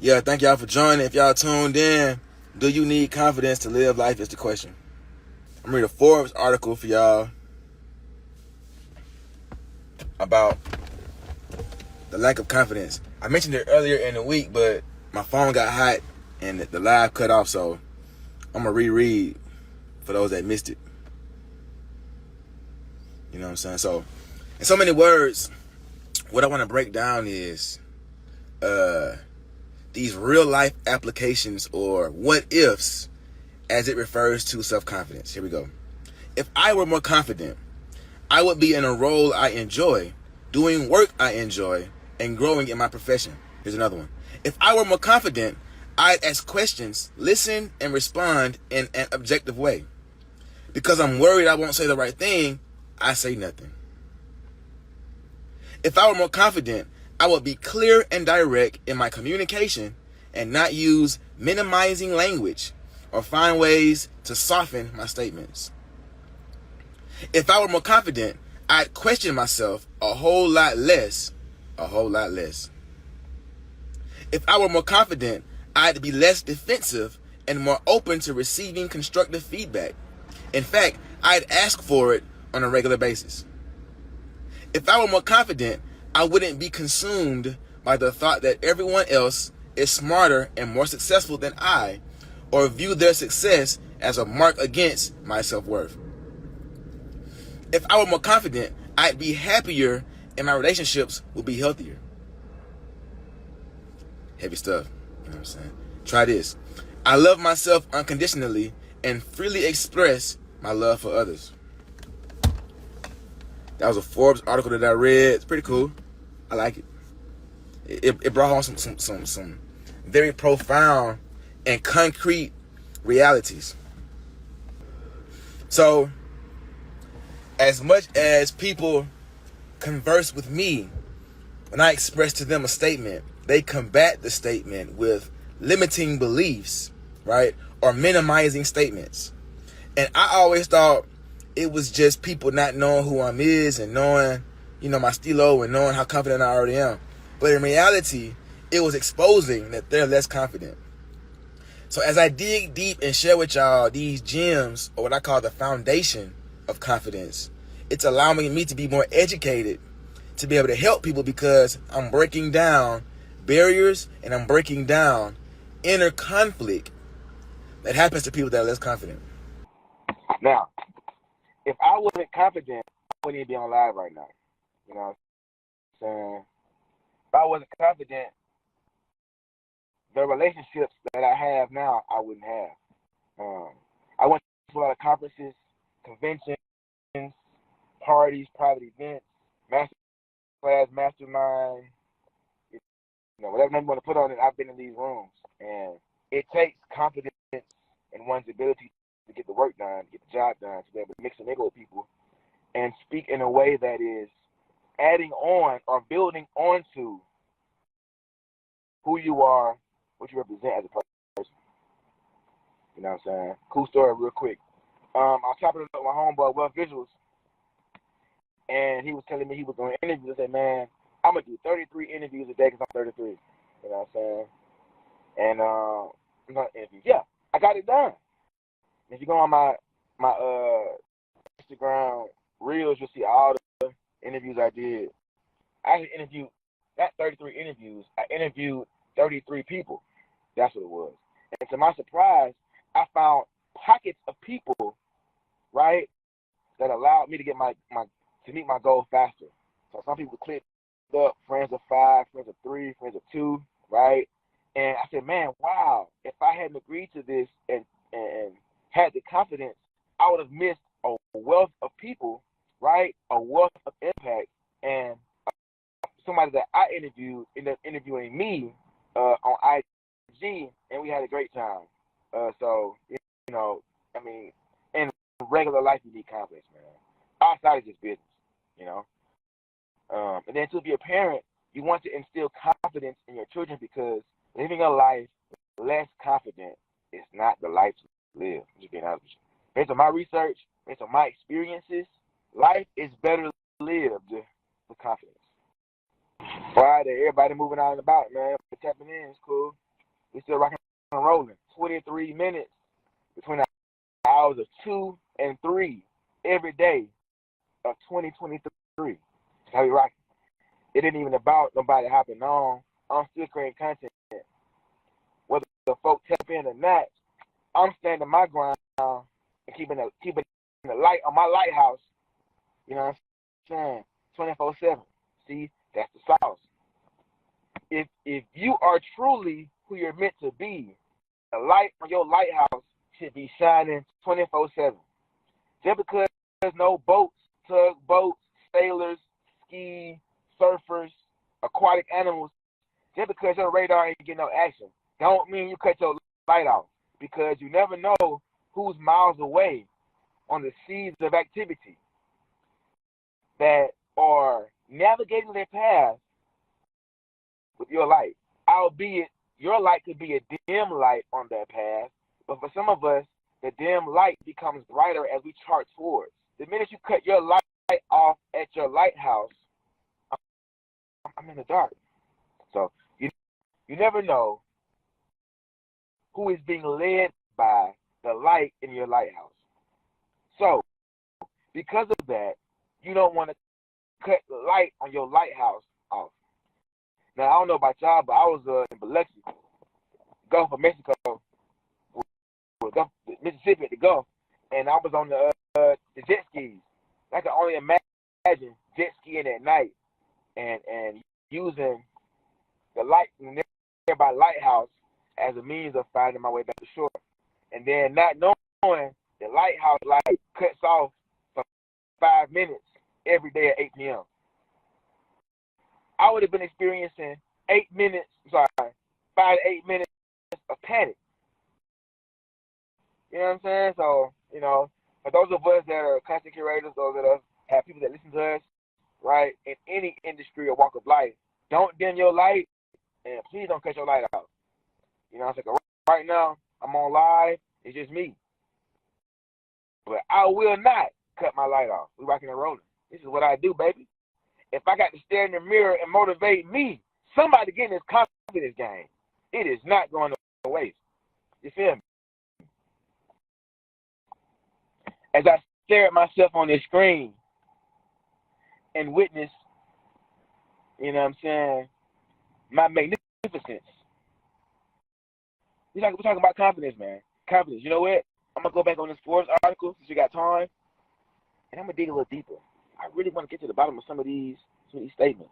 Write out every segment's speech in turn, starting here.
Yeah, thank y'all for joining. If y'all tuned in, do you need confidence to live life is the question. I'm reading a Forbes article for y'all about the lack of confidence. I mentioned it earlier in the week, but my phone got hot and the live cut off, so I'm going to reread for those that missed it. You know what I'm saying? So, in so many words, what I want to break down is these real life applications or what ifs as it refers to self-confidence. Here we go. If I were more confident, I would be in a role I enjoy, doing work I enjoy, and growing in my profession. Here's another one. If I were more confident, I'd ask questions, listen, and respond in an objective way. Because I'm worried I won't say the right thing, I say nothing. If I were more confident, I would be clear and direct in my communication and not use minimizing language or find ways to soften my statements. If I were more confident, I'd question myself a whole lot less. If I were more confident, I'd be less defensive and more open to receiving constructive feedback. In fact, I'd ask for it on a regular basis. If I were more confident, I wouldn't be consumed by the thought that everyone else is smarter and more successful than I, or view their success as a mark against my self-worth. If I were more confident, I'd be happier and my relationships would be healthier. Heavy stuff. You know what I'm saying? Try this. I love myself unconditionally and freely express my love for others. That was a Forbes article that I read. It's pretty cool. I like it. It brought home some very profound and concrete realities. So, as much as people converse with me, when I express to them a statement, they combat the statement with limiting beliefs, right? Or minimizing statements. And I always thought it was just people not knowing who I'm is and knowing, my stilo and knowing how confident I already am. But in reality, it was exposing that they're less confident. So as I dig deep and share with y'all these gems, or what I call the foundation of confidence, it's allowing me to be more educated, to be able to help people, because I'm breaking down barriers and I'm breaking down inner conflict that happens to people that are less confident. Now, if I wasn't confident, I wouldn't even be on live right now. You know what I'm saying? If I wasn't confident, the relationships that I have now, I wouldn't have. I went to a lot of conferences, conventions, parties, private events, master class, mastermind, whatever name you want to put on it. I've been in these rooms, and it takes confidence in one's ability to get the work done, get the job done, to be able to mix and mingle with people and speak in a way that is adding on or building onto who you are, what you represent as a person. You know what I'm saying? Cool story real quick. I was chopping it up with my homeboy, Wealth Visuals, and he was telling me he was doing interviews. I said, man, I'm going to do 33 interviews a day because I'm 33. You know what I'm saying? And I'm going to interview. Yeah, I got it done. If you go on my Instagram reels, you'll see all the interviews I did. I actually interviewed, not 33 interviews, I interviewed 33 people. That's what it was. And to my surprise, I found pockets of people, right, that allowed me to get to meet my goal faster. So some people clicked up, friends of 5, friends of 3, friends of 2, right? And I said, man, wow, if I hadn't agreed to this and had the confidence, I would have missed a wealth of people, right? A wealth of impact. And somebody that I interviewed ended up interviewing me on IG, and we had a great time. So, in regular life, you need confidence, man. Outside of just business, And then to be a parent, you want to instill confidence in your children, because living a life less confident is not the life to live. I'm just being honest with you. Based on my research, based on my experiences, life is better lived with confidence. Friday, everybody moving out and about, man. Tapping in, it's cool. still rocking and rolling. 23 minutes between the hours of 2 and 3 every day of 2023. That's how we rocking. It ain't even about nobody hopping on. I'm still creating content. Whether the folks tap in or not, I'm standing my ground and keeping the light on my lighthouse. You know what I'm saying? 24/7. See, that's the sauce. If you are truly who you're meant to be, the light on your lighthouse should be shining 24/7. Just because there's no boats, tugboats, sailors, ski, surfers, aquatic animals, just because your radar ain't getting no action, don't mean you cut your light off, because you never know who's miles away on the seas of activity that are navigating their path with your light. Albeit your light could be a dim light on that path, but for some of us, the dim light becomes brighter as we chart towards. The minute you cut your light off at your lighthouse, I'm in the dark. So you never know who is being led by the light in your lighthouse. So because of that, you don't want to cut the light on your lighthouse off. Now, I don't know about y'all, but I was in Biloxi, Gulf of Mexico, Mississippi at the Gulf, and I was on the jet skis. I can only imagine jet skiing at night and using the light in the nearby lighthouse as a means of finding my way back to shore. And then not knowing the lighthouse light cuts off for 5 minutes every day at 8 p.m. I would have been experiencing 5 to 8 minutes of panic. You know what I'm saying? So, you know, for those of us that are content curators, those that have people that listen to us, right, in any industry or walk of life, don't dim your light, and please don't cut your light out. You know what I'm saying? Right now, I'm on live. It's just me. But I will not cut my light off. We're rocking and rolling. This is what I do, baby. If I got to stare in the mirror and motivate me, somebody getting this confidence game, it is not going to waste. You feel me? As I stare at myself on this screen and witness, you know what I'm saying, my magnificence. We're talking about confidence, man. Confidence. You know what? I'm going to go back on this Forbes article since we got time, and I'm going to dig a little deeper. I really want to get to the bottom of some of these statements.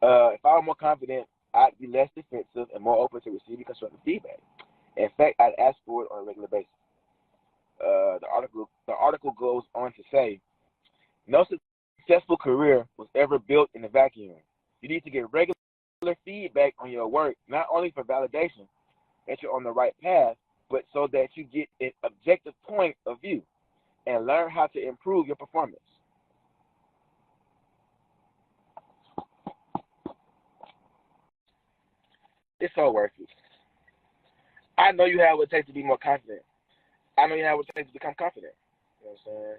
If I were more confident, I'd be less defensive and more open to receiving constructive feedback. In fact, I'd ask for it on a regular basis. The article goes on to say, no successful career was ever built in a vacuum. You need to get regular feedback on your work, not only for validation that you're on the right path, but so that you get an objective point of view and learn how to improve your performance. It's so worth it. I know you have what it takes to be more confident. I know you have what it takes to become confident. You know what I'm saying?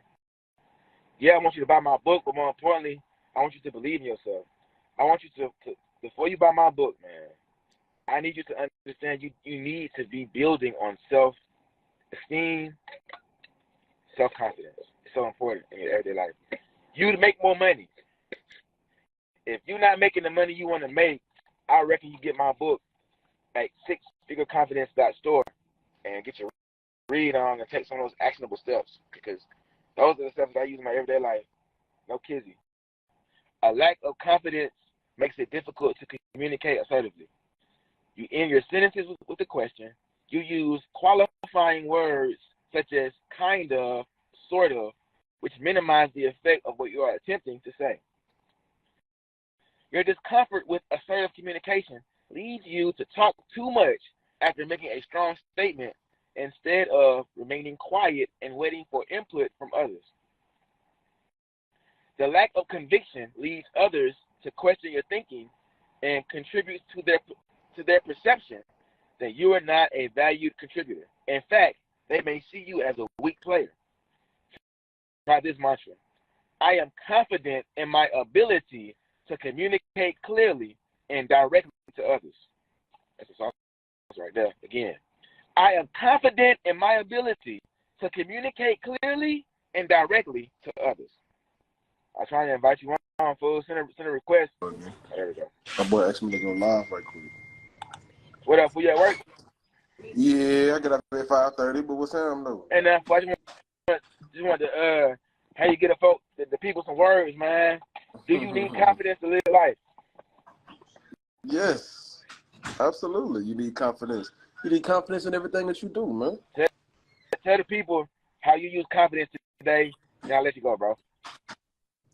Yeah, I want you to buy my book, but more importantly, I want you to believe in yourself. I want you to before you buy my book, man, I need you to understand you need to be building on self-esteem, self-confidence. It's so important in your everyday life. You to make more money. If you're not making the money you want to make, I reckon you get my book at sixfigureconfidence.store and get your read on and take some of those actionable steps, because those are the steps that I use in my everyday life. No kizzy. A lack of confidence makes it difficult to communicate assertively. You end your sentences with a question. You use qualifying words such as kind of, sort of, which minimize the effect of what you are attempting to say. Your discomfort with assertive communication leads you to talk too much after making a strong statement instead of remaining quiet and waiting for input from others. The lack of conviction leads others to question your thinking and contributes to their perception that you are not a valued contributor. In fact, they may see you as a weak player. Try this mantra. I am confident in my ability to communicate clearly and directly to others. That's a song. right there again. I am confident in my ability to communicate clearly and directly to others. I'm trying to invite you on, fool. Send a request. Oh, there we go. My boy asked me to go live right quick. What up, fool? You at work? Yeah, I get up at 5:30, but what's Sam though? And I just want to how you get the people some words, man. Do you need confidence to live life? Yes, absolutely. You need confidence. You need confidence in everything that you do, man. Tell the people how you use confidence today, and I'll let you go, bro.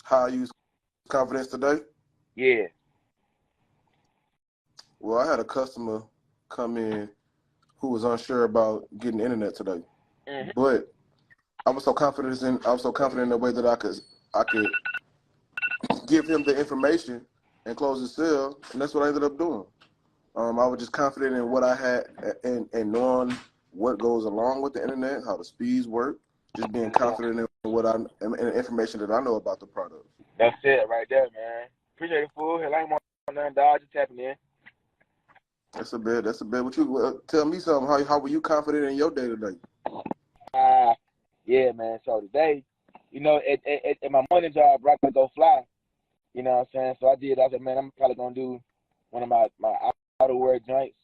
How I use confidence today? Yeah. Well, I had a customer come in who was unsure about getting internet today, but I was so confident in the way that I could give him the information and close the sale, and that's what I ended up doing. I was just confident in what I had and knowing what goes along with the internet, how the speeds work, just being confident in in the information that I know about the product. That's it right there, man. Appreciate it, fool. Hell, I ain't nothing, dog. Just tapping in. That's a bit. What you tell me something? How were you confident in your day today? Yeah, man. So today, you know, at my morning job, I could go fly. You know what I'm saying? So I said, man, I'm probably gonna do one of my outerwear joints.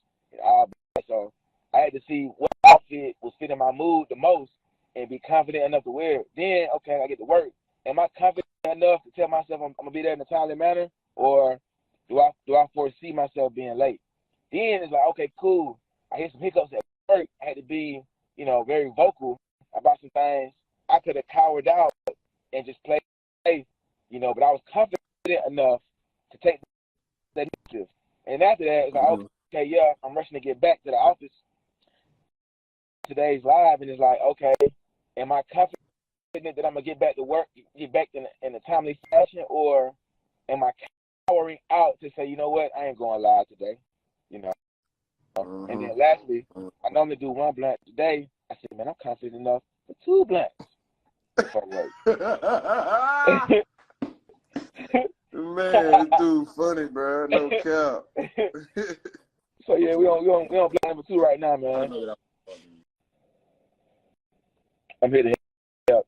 So I had to see what outfit was fitting my mood the most and be confident enough to wear it. Then, okay, I get to work. Am I confident enough to tell myself I'm gonna be there in a timely manner, or do I foresee myself being late? Then it's like, okay, cool. I hit some hiccups at work. I had to be, you know, very vocal about some things. I could have cowered out and just played safe, you know, but I was confident enough to take that initiative. And after that, it's like, okay, yeah, I'm rushing to get back to the office. Today's live, and it's like, okay, am I confident that I'm gonna get back to work, get back in a timely fashion, or am I cowering out to say, you know what, I ain't going live today, you know? And then lastly, I normally do one blunt today. I said, man, I'm confident enough for 2 blunts before work. Man, this dude funny, bro. No cap. So yeah, we on blunt number 2 right now, man. I'm here to help.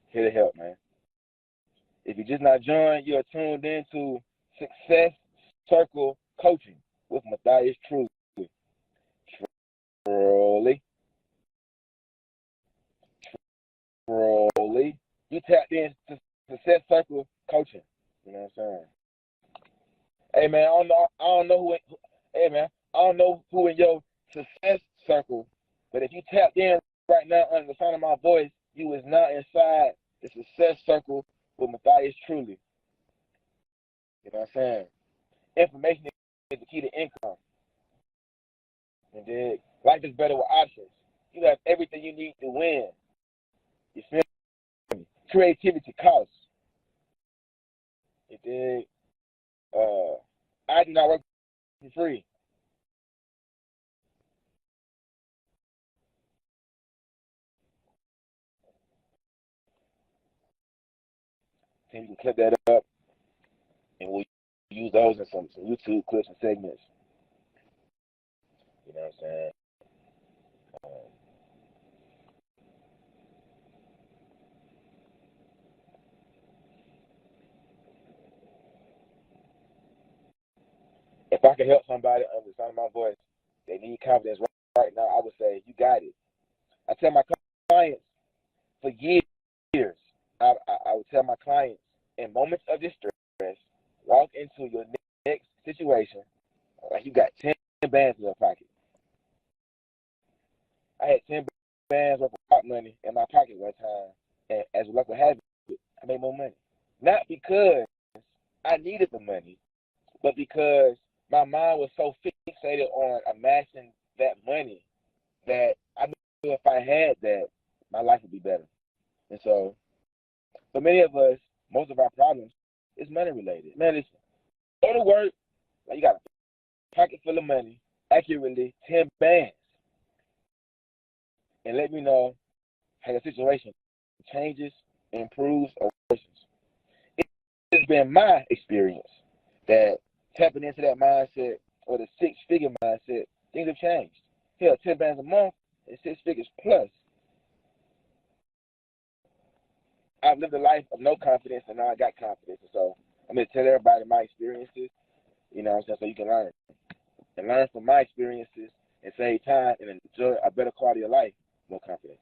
Here to help, man. If you're just not joined, you're tuned into Success Circle Coaching with Matthias Truly. Truly. You tapped into Success Circle Coaching. You know what I'm saying? Hey man, I don't know who in your success circle, but if you tapped in right now under the sound of my voice, you is not inside the success circle with Matthias Truly. You know what I'm saying? Information is the key to income. And then life is better with options. You have everything you need to win. You feel me? Creativity costs. You dig? I do not work for free. And you can clip that up, and we'll use those in some YouTube clips and segments. You know what I'm saying? If I can help somebody understand my voice, they need confidence right now, I would say, you got it. I tell my clients for years, I would tell my clients, in moments of distress, walk into your next situation like you got 10 bands in your pocket. I had 10 bands worth of pot money in my pocket one time, and as luck would have it, I made more money. Not because I needed the money, but because my mind was so fixated on amassing that money that I knew if I had that, my life would be better. And so, for many of us, most of our problems is money related. Man, listen, go to work, like you got a pocket full of money, accurately 10 bands, and let me know how your situation changes, improves, or worsens. It's been my experience that tapping into that mindset or the six-figure mindset, things have changed. Hell, 10 bands a month and 6 figures plus. I've lived a life of no confidence, and now I got confidence. And so I'm going to tell everybody my experiences, you know what I'm saying, so you can learn. And learn from my experiences and save time and enjoy a better quality of life, more confident.